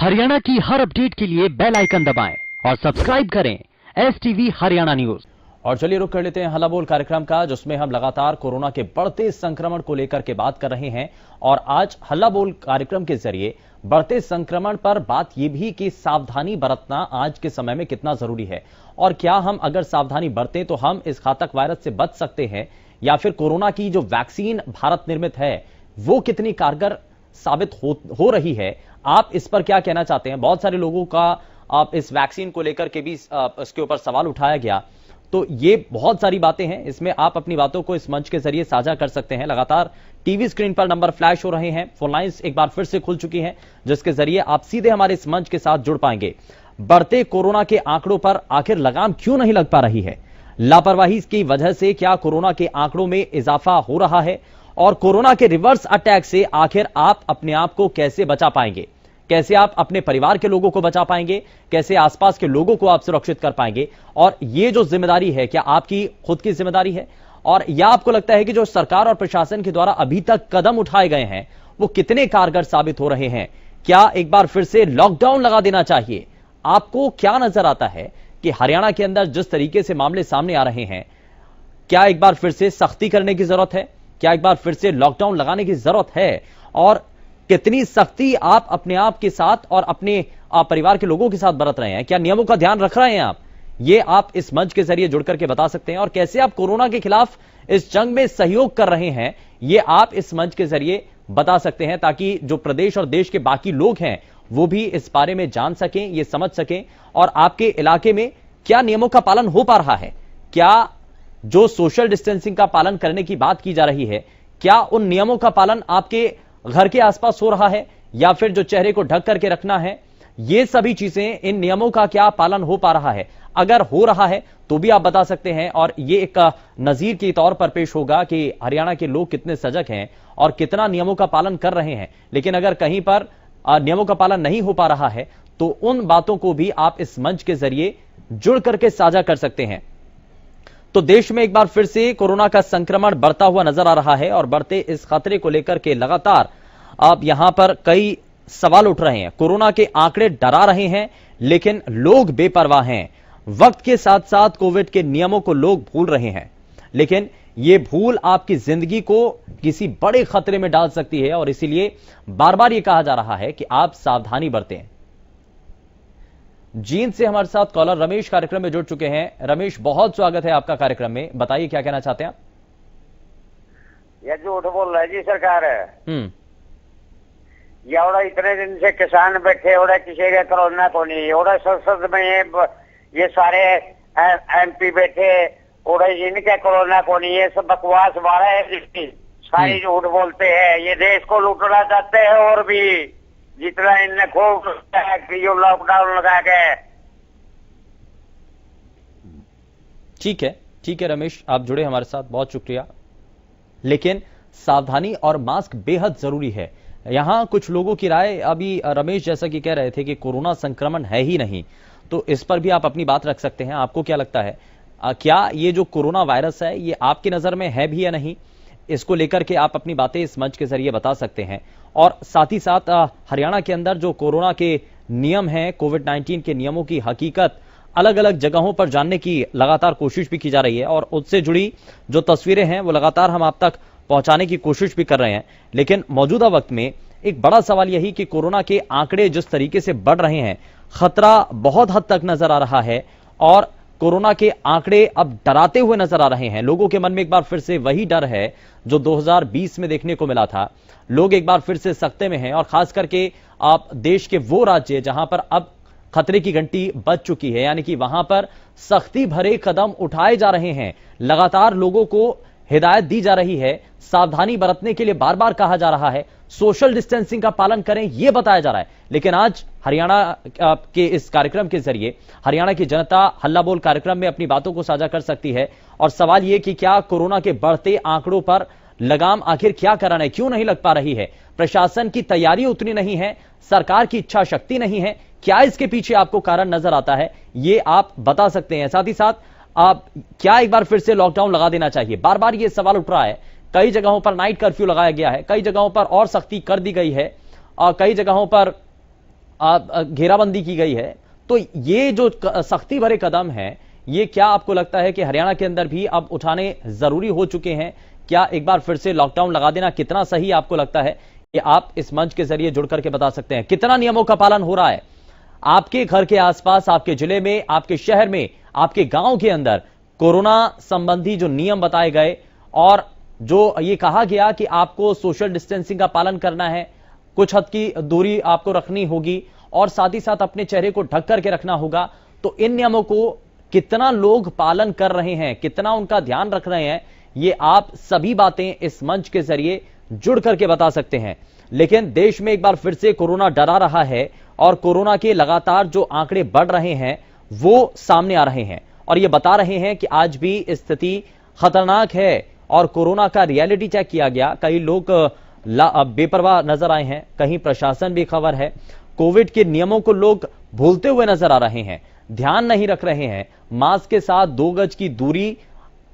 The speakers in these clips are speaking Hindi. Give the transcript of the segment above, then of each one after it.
हरियाणा की हर अपडेट के लिए बेल आइकन दबाएं और सब्सक्राइब करें STV हरियाणा न्यूज। और चलिए रुक कर लेते हैं हल्ला बोल कार्यक्रम का, जिसमें हम लगातार कोरोना के बढ़ते संक्रमण को लेकर के बात कर रहे हैं। और आज हल्ला बोल कार्यक्रम के जरिए बढ़ते संक्रमण पर बात यह भी कि सावधानी बरतना आज के समय में कितना जरूरी है, और क्या हम अगर सावधानी बरतें तो हम इस घातक वायरस से बच सकते हैं, या फिर कोरोना की जो वैक्सीन भारत निर्मित है वो कितनी कारगर साबित हो रही है। आप इस पर क्या कहना चाहते हैं? बहुत सारे लोगों का आप इस वैक्सीन को लेकर के भी इसके ऊपर सवाल उठाया गया, तो ये बहुत सारी बातें हैं, इसमें आप अपनी बातों को इस मंच के जरिए साझा कर सकते हैं। लगातार टीवी स्क्रीन पर नंबर फ्लैश हो रहे हैं, फोन लाइंस एक बार फिर से खुल चुकी हैं, जिसके जरिए आप सीधे हमारे इस मंच के साथ जुड़ पाएंगे। बढ़ते कोरोना के आंकड़ों पर आखिर लगाम क्यों नहीं लग पा रही है? लापरवाही की वजह से क्या कोरोना के आंकड़ों में इजाफा हो रहा है? और कोरोना के रिवर्स अटैक से आखिर आप अपने आप को कैसे बचा पाएंगे? कैसे आप अपने परिवार के लोगों को बचा पाएंगे? कैसे आसपास के लोगों को आप सुरक्षित कर पाएंगे? और ये जो जिम्मेदारी है, क्या आपकी खुद की जिम्मेदारी है, और या आपको लगता है कि जो सरकार और प्रशासन के द्वारा अभी तक कदम उठाए गए हैं वो कितने कारगर साबित हो रहे हैं? क्या एक बार फिर से लॉकडाउन लगा देना चाहिए? आपको क्या नजर आता है कि हरियाणा के अंदर जिस तरीके से मामले सामने आ रहे हैं, क्या एक बार फिर से सख्ती करने की जरूरत है? क्या एक बार फिर से लॉकडाउन लगाने की जरूरत है? और कितनी सख्ती आप अपने आप के साथ और अपने परिवार के लोगों के साथ बरत रहे हैं? क्या नियमों का ध्यान रख रहे हैं आप? ये आप इस मंच के जरिए जुड़ करके बता सकते हैं। और कैसे आप कोरोना के खिलाफ इस जंग में सहयोग कर रहे हैं, ये आप इस मंच के जरिए बता सकते हैं, ताकि जो प्रदेश और देश के बाकी लोग हैं वो भी इस बारे में जान सकें, ये समझ सकें। और आपके इलाके में क्या नियमों का पालन हो पा रहा है? क्या जो सोशल डिस्टेंसिंग का पालन करने की बात की जा रही है, क्या उन नियमों का पालन आपके घर के आसपास हो रहा है, या फिर जो चेहरे को ढक करके रखना है, ये सभी चीजें, इन नियमों का क्या पालन हो पा रहा है? अगर हो रहा है तो भी आप बता सकते हैं, और ये एक नजीर के तौर पर पेश होगा कि हरियाणा के लोग कितने सजग हैं और कितना नियमों का पालन कर रहे हैं। लेकिन अगर कहीं पर नियमों का पालन नहीं हो पा रहा है तो उन बातों को भी आप इस मंच के जरिए जुड़ करके साझा कर सकते हैं। तो देश में एक बार फिर से कोरोना का संक्रमण बढ़ता हुआ नजर आ रहा है, और बढ़ते इस खतरे को लेकर के लगातार अब यहां पर कई सवाल उठ रहे हैं। कोरोना के आंकड़े डरा रहे हैं, लेकिन लोग बेपरवाह हैं। वक्त के साथ साथ कोविड के नियमों को लोग भूल रहे हैं, लेकिन यह भूल आपकी जिंदगी को किसी बड़े खतरे में डाल सकती है, और इसीलिए बार बार यह कहा जा रहा है कि आप सावधानी बरतें। जींद से हमारे साथ कॉलर रमेश कार्यक्रम में जुड़ चुके हैं। रमेश, बहुत स्वागत है आपका कार्यक्रम में, बताइए क्या कहना चाहते हैं आप? ये झूठ बोल रहा है जी सरकार है। ये इतने दिन से किसान बैठे, किसी का कोरोना को नहीं, संसद में ये सारे MP बैठे, इनके कोरोना को नहीं, ये सब बकवास वाला है, सारी झूठ बोलते हैं। ये देश को लूटना चाहते हैं, और भी जितना इनने खूब लॉकडाउन लगा के। ठीक है रमेश, आप जुड़े हमारे साथ, बहुत शुक्रिया। लेकिन सावधानी और मास्क बेहद जरूरी है। यहां कुछ लोगों की राय, अभी रमेश जैसा कि कह रहे थे कि कोरोना संक्रमण है ही नहीं, तो इस पर भी आप अपनी बात रख सकते हैं। आपको क्या लगता है, क्या ये जो कोरोना वायरस है ये आपकी नजर में है भी या नहीं? इसको लेकर के आप अपनी बातें इस मंच के जरिए बता सकते हैं। और साथ ही साथ हरियाणा के अंदर जो कोरोना के नियम हैं, कोविड-19 के नियमों की हकीकत अलग अलग जगहों पर जानने की लगातार कोशिश भी की जा रही है, और उससे जुड़ी जो तस्वीरें हैं वो लगातार हम आप तक पहुंचाने की कोशिश भी कर रहे हैं। लेकिन मौजूदा वक्त में एक बड़ा सवाल यही कि कोरोना के आंकड़े जिस तरीके से बढ़ रहे हैं, खतरा बहुत हद तक नजर आ रहा है, और कोरोना के आंकड़े अब डराते हुए नजर आ रहे हैं। लोगों के मन में एक बार फिर से वही डर है जो 2020 में देखने को मिला था। लोग एक बार फिर से सख्ते में हैं, और खास करके आप देश के वो राज्य जहां पर अब खतरे की घंटी बज चुकी है, यानी कि वहां पर सख्ती भरे कदम उठाए जा रहे हैं। लगातार लोगों को हिदायत दी जा रही है, सावधानी बरतने के लिए बार बार कहा जा रहा है, सोशल डिस्टेंसिंग का पालन करें, यह बताया जा रहा है। लेकिन आज हरियाणा के इस कार्यक्रम के जरिए हरियाणा की जनता हल्ला बोल कार्यक्रम में अपनी बातों को साझा कर सकती है। और सवाल यह कि क्या कोरोना के बढ़ते आंकड़ों पर लगाम आखिर क्या कराना है, क्यों नहीं लग पा रही है? प्रशासन की तैयारी उतनी नहीं है, सरकार की इच्छा शक्ति नहीं है, क्या इसके पीछे आपको कारण नजर आता है? ये आप बता सकते हैं। साथ ही साथ आप क्या एक बार फिर से लॉकडाउन लगा देना चाहिए? बार बार ये सवाल उठ रहा है। कई जगहों पर नाइट कर्फ्यू लगाया गया है, कई जगहों पर और सख्ती कर दी गई है, और कई जगहों पर घेराबंदी की गई है, तो ये जो सख्ती भरे कदम है, ये क्या आपको लगता है कि हरियाणा के अंदर भी अब उठाने जरूरी हो चुके हैं? क्या एक बार फिर से लॉकडाउन लगा देना कितना सही आपको लगता है? कि आप इस मंच के जरिए जुड़ करके बता सकते हैं कितना नियमों का पालन हो रहा है आपके घर के आसपास, आपके जिले में, आपके शहर में, आपके गांव के अंदर कोरोना संबंधी जो नियम बताए गए और जो ये कहा गया कि आपको सोशल डिस्टेंसिंग का पालन करना है, कुछ हद की दूरी आपको रखनी होगी और साथ ही साथ अपने चेहरे को ढक करके रखना होगा, तो इन नियमों को कितना लोग पालन कर रहे हैं, कितना उनका ध्यान रख रहे हैं, ये आप सभी बातें इस मंच के जरिए जुड़ करके बता सकते हैं। लेकिन देश में एक बार फिर से कोरोना डरा रहा है और कोरोना के लगातार जो आंकड़े बढ़ रहे हैं वो सामने आ रहे हैं और ये बता रहे हैं कि आज भी स्थिति खतरनाक है और कोरोना का रियलिटी चेक किया गया। कई लोग बेपरवाह नजर आए हैं, कहीं प्रशासन भी खबर है, कोविड के नियमों को लोग भूलते हुए नजर आ रहे हैं, ध्यान नहीं रख रहे हैं, मास्क के साथ 2 गज की दूरी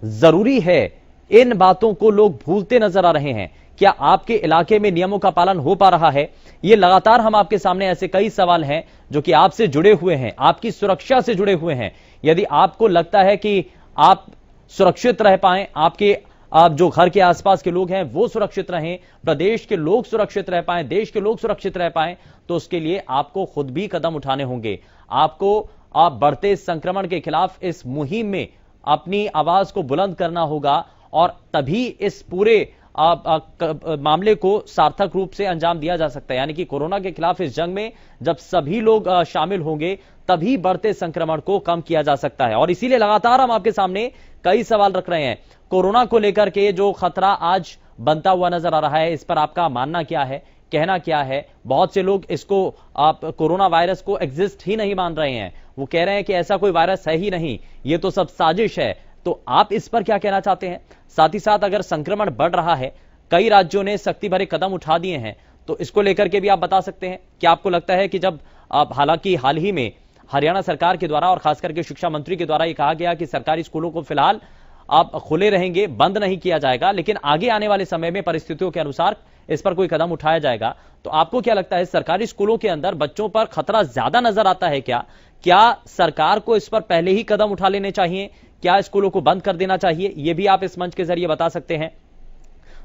जरूरी है, इन बातों को लोग भूलते नजर आ रहे हैं। क्या आपके इलाके में नियमों का पालन हो पा रहा है? ये लगातार हम आपके सामने ऐसे कई सवाल हैं जो कि आपसे जुड़े हुए हैं, आपकी सुरक्षा से जुड़े हुए हैं। यदि आपको लगता है कि आप सुरक्षित रह पाएं, आपके जो घर के आसपास के लोग हैं वो सुरक्षित रहें, प्रदेश के लोग सुरक्षित रह पाएं, देश के लोग सुरक्षित रह पाएं, तो उसके लिए आपको खुद भी कदम उठाने होंगे। आपको बढ़ते संक्रमण के खिलाफ इस मुहिम में अपनी आवाज को बुलंद करना होगा और तभी इस पूरे मामले को सार्थक रूप से अंजाम दिया जा सकता है। यानी कि कोरोना के खिलाफ इस जंग में जब सभी लोग शामिल होंगे तभी बढ़ते संक्रमण को कम किया जा सकता है। और इसीलिए लगातार हम आपके सामने कई सवाल रख रहे हैं। कोरोना को लेकर के जो खतरा आज बनता हुआ नजर आ रहा है, इस पर आपका मानना क्या है, कहना क्या है? बहुत से लोग इसको कोरोना वायरस को एग्जिस्ट ही नहीं मान रहे हैं, वो कह रहे हैं कि ऐसा कोई वायरस है ही नहीं, ये तो सब साजिश है। तो आप इस पर क्या कहना चाहते हैं? साथ ही साथ अगर संक्रमण बढ़ रहा है, कई राज्यों ने सख्ती भरे कदम उठा दिए हैं, तो इसको लेकर के भी आप बता सकते हैं। क्या आपको लगता है कि जब हालांकि हाल ही में हरियाणा सरकार के द्वारा और खास करके शिक्षा मंत्री के द्वारा यह कहा गया कि सरकारी स्कूलों को फिलहाल आप खुले रहेंगे, बंद नहीं किया जाएगा, लेकिन आगे आने वाले समय में परिस्थितियों के अनुसार इस पर कोई कदम उठाया जाएगा, तो आपको क्या लगता है सरकारी स्कूलों के अंदर बच्चों पर खतरा ज्यादा नजर आता है क्या? क्या सरकार को इस पर पहले ही कदम उठा लेने चाहिए? क्या स्कूलों को बंद कर देना चाहिए? यह भी आप इस मंच के जरिए बता सकते हैं।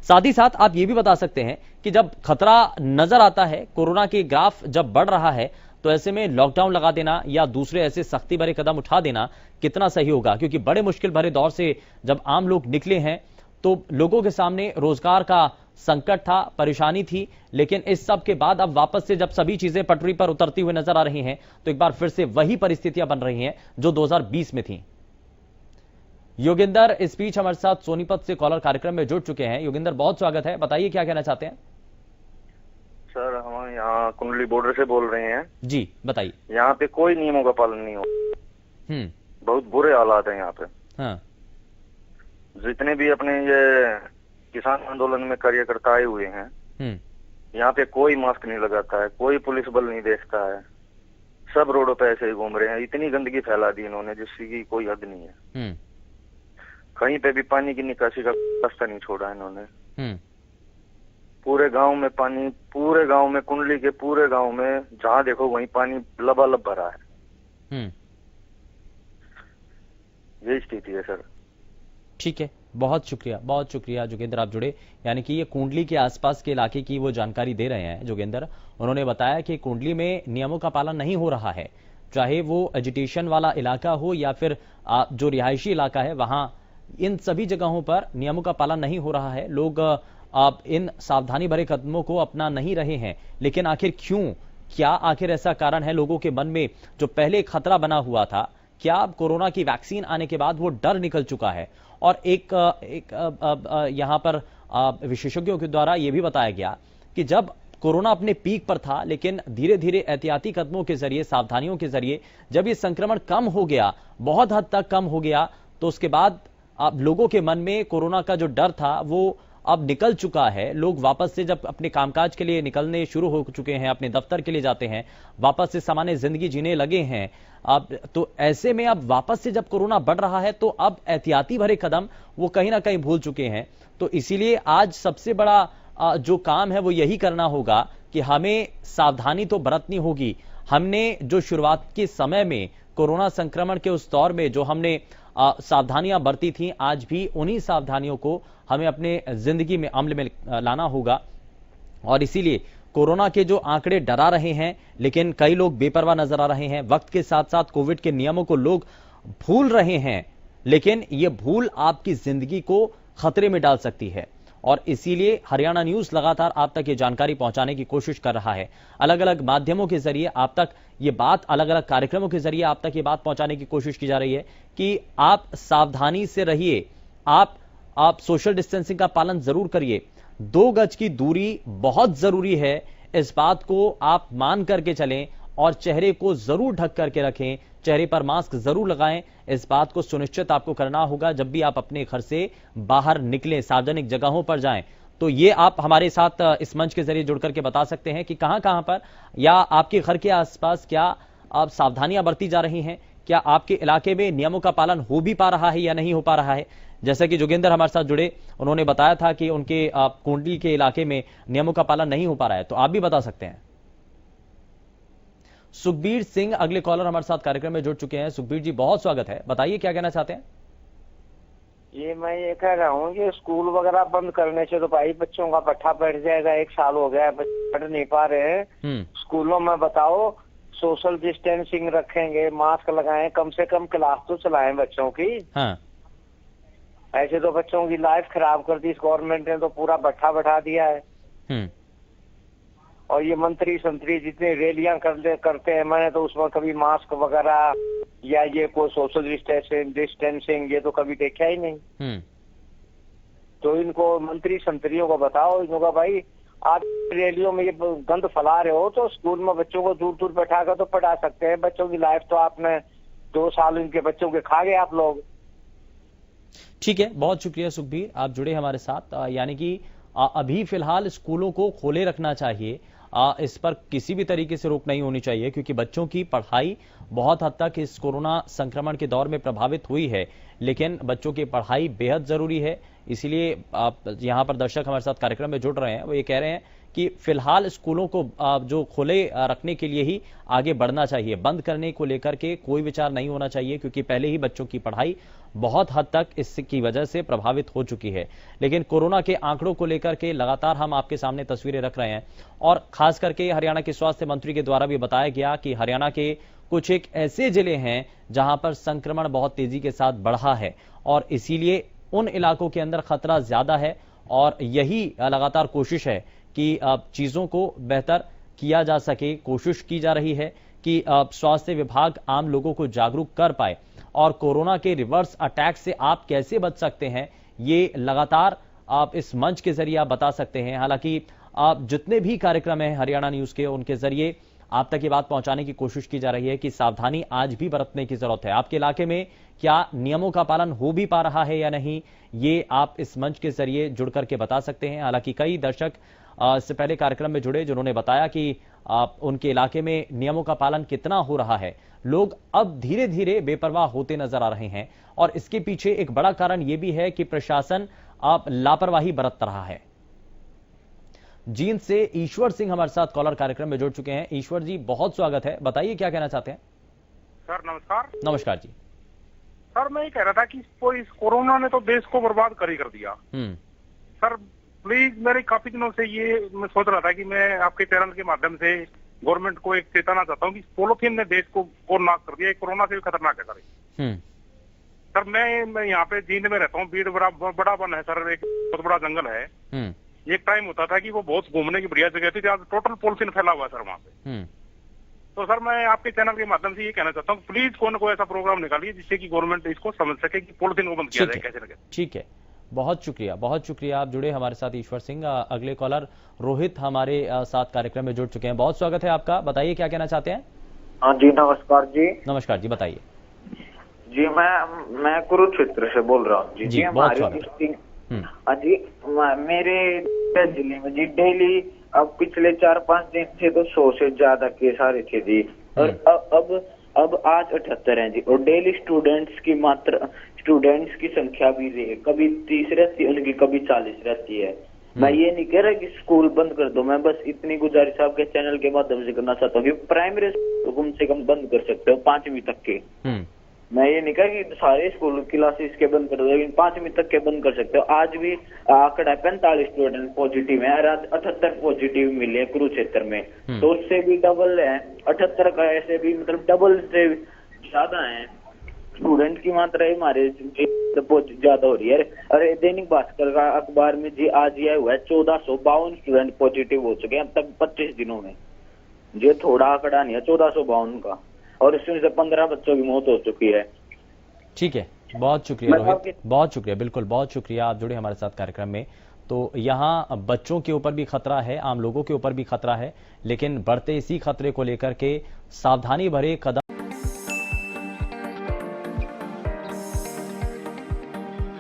साथ ही साथ आप यह भी बता सकते हैं कि जब खतरा नजर आता है, कोरोना के ग्राफ जब बढ़ रहा है, तो ऐसे में लॉकडाउन लगा देना या दूसरे ऐसे सख्ती भरे कदम उठा देना कितना सही होगा? क्योंकि बड़े मुश्किल भरे दौर से जब आम लोग निकले हैं तो लोगों के सामने रोजगार का संकट था, परेशानी थी, लेकिन इस सब के बाद अब वापस से जब सभी चीजें पटरी पर उतरती हुई नजर आ रही हैं, तो एक बार फिर से वही परिस्थितियां बन रही हैं जो 2020 में थी। योगेंद्र इस बीच हमारे साथ सोनीपत से कॉलर कार्यक्रम में जुड़ चुके हैं। योगेंद्र, बहुत स्वागत है, बताइए क्या कहना चाहते हैं? सर, हम यहाँ कुंडली बॉर्डर से बोल रहे हैं जी, बताइए। यहाँ पे कोई नियमों का पालन नहीं हो, बहुत बुरे हालात है यहाँ पे। हाँ। जितने भी अपने ये किसान आंदोलन में कार्यकर्ता आए हुए हैं, यहाँ पे कोई मास्क नहीं लगाता है, कोई पुलिस बल नहीं देखता है, सब रोडों पे ऐसे ही घूम रहे हैं। इतनी गंदगी फैला दी इन्होंने जिसकी कोई हद नहीं है। कहीं पे भी पानी की निकासी का रास्ता नहीं छोड़ा इन्होंने। पूरे गांव में पानी, पूरे गांव में, कुंडली के पूरे गांव में जहां देखो वहीं पानी लबालब भरा है। यही स्थिति है सर। ठीक है, बहुत शुक्रिया जोगेंद्र, आप जुड़े। यानी कि ये कुंडली के आसपास के इलाके की वो जानकारी दे रहे हैं जोगेंद्र। उन्होंने बताया कि कुंडली में नियमों का पालन नहीं हो रहा है, चाहे वो एजुटेशन वाला इलाका हो या फिर जो रिहायशी इलाका है, वहां इन सभी जगहों पर नियमों का पालन नहीं हो रहा है। लोग इन सावधानी भरे कदमों को अपना नहीं रहे हैं, लेकिन आखिर क्यों? क्या आखिर ऐसा कारण है लोगों के मन में जो पहले खतरा बना हुआ था, क्या अब कोरोना की वैक्सीन आने के बाद वो डर निकल चुका है? और एक यहां पर विशेषज्ञों के द्वारा यह भी बताया गया कि जब कोरोना अपने पीक पर था, लेकिन धीरे धीरे एहतियाती कदमों के जरिए, सावधानियों के जरिए जब ये संक्रमण कम हो गया, बहुत हद तक कम हो गया, तो उसके बाद अब लोगों के मन में कोरोना का जो डर था वो अब निकल चुका है। लोग वापस से जब अपने कामकाज के लिए निकलने शुरू हो चुके हैं, अपने दफ्तर के लिए जाते हैं, वापस से सामान्य जिंदगी जीने लगे हैं। अब तो ऐसे में अब वापस से जब कोरोना बढ़ रहा है, तो अब एहतियाती भरे कदम वो कहीं ना कहीं भूल चुके हैं। तो इसीलिए आज सबसे बड़ा जो काम है वो यही करना होगा कि हमें सावधानी तो बरतनी होगी। हमने जो शुरुआत के समय में कोरोना संक्रमण के उस दौर में जो हमने सावधानियां बरती थी, आज भी उन्हीं सावधानियों को हमें अपने जिंदगी में अमल में लाना होगा। और इसीलिए कोरोना के जो आंकड़े डरा रहे हैं, लेकिन कई लोग बेपरवाह नजर आ रहे हैं। वक्त के साथ साथ कोविड के नियमों को लोग भूल रहे हैं, लेकिन यह भूल आपकी जिंदगी को खतरे में डाल सकती है। और इसीलिए हरियाणा न्यूज लगातार आप तक ये जानकारी पहुंचाने की कोशिश कर रहा है। अलग अलग माध्यमों के जरिए आप तक ये बात, अलग अलग कार्यक्रमों के जरिए आप तक ये बात पहुंचाने की कोशिश की जा रही है कि आप सावधानी से रहिए, आप सोशल डिस्टेंसिंग का पालन जरूर करिए, 2 गज की दूरी बहुत जरूरी है, इस बात को आप मान करके चलें और चेहरे को जरूर ढक करके रखें, चेहरे पर मास्क जरूर लगाएं। इस बात को सुनिश्चित आपको करना होगा जब भी आप अपने घर से बाहर निकलें, सार्वजनिक जगहों पर जाएं। तो ये आप हमारे साथ इस मंच के जरिए जुड़ करके बता सकते हैं कि कहां पर या आपके घर के आसपास क्या आप सावधानियां बरती जा रही हैं, क्या आपके इलाके में नियमों का पालन हो भी पा रहा है या नहीं हो पा रहा है। जैसा कि जोगेंद्र हमारे साथ जुड़े, उन्होंने बताया था कि उनके कोंडली के इलाके में नियमों का पालन नहीं हो पा रहा है, तो आप भी बता सकते हैं। सुखबीर सिंह अगले कॉलर हमारे साथ कार्यक्रम में जुड़ चुके हैं। सुखबीर जी, बहुत स्वागत है, बताइए क्या कहना चाहते हैं। ये मैं ये कह रहा हूँ कि स्कूल वगैरह बंद करने से तो भाई बच्चों का पट्टा बैठ जाएगा। 1 साल हो गया है, बच्चे पढ़ नहीं पा रहे हैं। स्कूलों में बताओ सोशल डिस्टेंसिंग रखेंगे, मास्क लगाएं, कम से कम क्लास तो चलाएं बच्चों की। हाँ। ऐसे तो बच्चों की लाइफ खराब कर दी इस गवर्नमेंट ने, तो पूरा भट्ठा बैठा दिया है। और ये मंत्री संतरी जितने रैलियां करते हैं, मैंने तो उसमें कभी मास्क वगैरह या ये कोई सोशल डिस्टेंसिंग ये तो कभी देखा ही नहीं। तो इनको मंत्री संतरियों को बताओ, इनको भाई आप रैलियों में ये गंद फैला रहे हो तो स्कूल में बच्चों को दूर दूर बैठा कर तो पढ़ा सकते हैं। बच्चों की लाइफ तो आपने 2 साल इनके बच्चों के खा गए आप लोग। ठीक है, बहुत शुक्रिया सुखबीर, आप जुड़े हमारे साथ। यानी कि अभी फिलहाल स्कूलों को खोले रखना चाहिए, इस पर किसी भी तरीके से रोक नहीं होनी चाहिए, क्योंकि बच्चों की पढ़ाई बहुत हद तक इस कोरोना संक्रमण के दौर में प्रभावित हुई है, लेकिन बच्चों की पढ़ाई बेहद जरूरी है। इसीलिए यहां पर दर्शक हमारे साथ कार्यक्रम में जुड़ रहे हैं, वो ये कह रहे हैं कि फिलहाल स्कूलों को जो खोले रखने के लिए ही आगे बढ़ना चाहिए, बंद करने को लेकर के कोई विचार नहीं होना चाहिए, क्योंकि पहले ही बच्चों की पढ़ाई बहुत हद तक इसकी वजह से प्रभावित हो चुकी है। लेकिन कोरोना के आंकड़ों को लेकर के लगातार हम आपके सामने तस्वीरें रख रहे हैं, और खास करके हरियाणा के स्वास्थ्य मंत्री के द्वारा भी बताया गया कि हरियाणा के कुछ एक ऐसे जिले हैं जहां पर संक्रमण बहुत तेजी के साथ बढ़ा है, और इसीलिए उन इलाकों के अंदर खतरा ज्यादा है। और यही लगातार कोशिश है कि चीजों को बेहतर किया जा सके, कोशिश की जा रही है कि स्वास्थ्य विभाग आम लोगों को जागरूक कर पाए, और कोरोना के रिवर्स अटैक से आप कैसे बच सकते हैं ये लगातार आप इस मंच के जरिए आप बता सकते हैं। हालांकि आप जितने भी कार्यक्रम हैं हरियाणा न्यूज के, उनके जरिए आप तक ये बात पहुंचाने की कोशिश की जा रही है कि सावधानी आज भी बरतने की जरूरत है। आपके इलाके में क्या नियमों का पालन हो भी पा रहा है या नहीं, ये आप इस मंच के जरिए जुड़ करके बता सकते हैं। हालांकि कई दर्शक इससे पहले कार्यक्रम में जुड़े जिन्होंने बताया कि उनके इलाके में नियमों का पालन कितना हो रहा है। लोग अब धीरे धीरे बेपरवाह होते नजर आ रहे हैं, और इसके पीछे एक बड़ा कारण यह भी है कि प्रशासन अब लापरवाही बरत रहा है। जींद से ईश्वर सिंह हमारे साथ कॉलर कार्यक्रम में जुड़ चुके हैं। ईश्वर जी, बहुत स्वागत है, बताइए क्या कहना चाहते हैं। सर नमस्कार। नमस्कार जी। सर मैं ये कह रहा था कि इस कोरोना ने तो देश को बर्बाद कर दिया। सर प्लीज, मेरे काफी दिनों से ये मैं सोच रहा था कि मैं आपके चैनल के माध्यम से गवर्नमेंट को एक चेताना चाहता हूँ कि पॉलिथीन ने देश को और नाश कर दिया, कोरोना से भी खतरनाक है सर। सर मैं यहाँ पे जींद में रहता हूँ, बीड़ बड़ा वन है सर, एक बहुत बड़ा जंगल है। एक टाइम होता था कि वो बहुत घूमने की बढ़िया जगह थी, जहाँ टोटल पॉलिथीन फैला हुआ है सर वहाँ पे। तो सर मैं आपके चैनल के माध्यम से ये कहना चाहता हूँ, प्लीज कोई न कोई ऐसा प्रोग्राम निकालिए जिससे कि गवर्नमेंट इसको समझ सके कि पॉलिथीन को बंद किया जाए कैसे न कैसे। ठीक है, बहुत शुक्रिया आप जुड़े हमारे साथ ईश्वर सिंह। अगले कॉलर रोहित हमारे साथ कार्यक्रम में जुड़ चुके हैं। बहुत स्वागत है आपका, बताइए क्या कहना चाहते हैं। हाँ जी, नमस्कार जी। नमस्कार जी, बताइए जी। मैं कुरुक्षेत्र से बोल रहा हूँ जी। बहुत स्वागत। हाँ जी, मेरे जिले में जी डेली अब पिछले 4-5 दिन से तो 100 से ज्यादा केस आ रहे थे जी, और अब आज 78 हैं जी। और डेली स्टूडेंट्स की संख्या भी रही है, कभी 30 रहती है उनकी, कभी 40 रहती है। मैं ये नहीं कह रहा कि स्कूल बंद कर दो, मैं बस इतनी गुजारिश आपके चैनल के माध्यम से करना चाहता हूँ कि प्राइमरी स्कूल कम से कम बंद कर सकते हो 5वीं तक के। मैं ये नहीं कहा कि सारे स्कूल क्लासेस के बंद कर दो, लेकिन 5वीं तक के बंद कर सकते हो। आज भी आंकड़ा 45 स्टूडेंट पॉजिटिव है, 78 पॉजिटिव मिले हैं कुरुक्षेत्र में, तो उससे भी डबल है 78 का, ऐसे भी मतलब डबल से ज्यादा है स्टूडेंट की मात्रा हमारे ज्यादा हो रही है। अरे दैनिक भास्कर का अखबार में जी आज यह हुआ है 1452 स्टूडेंट पॉजिटिव हो चुके हैं अब तक 25 दिनों में। ये थोड़ा आंकड़ा नहीं है 1452 का, और इसमें से 15 बच्चों की मौत हो चुकी है। ठीक है, बहुत शुक्रिया रोहित, बहुत शुक्रिया, बिल्कुल बहुत शुक्रिया, आप जुड़े हमारे साथ कार्यक्रम में। तो यहाँ बच्चों के ऊपर भी खतरा है, आम लोगों के ऊपर भी खतरा है, लेकिन बढ़ते इसी खतरे को लेकर के सावधानी भरे कदम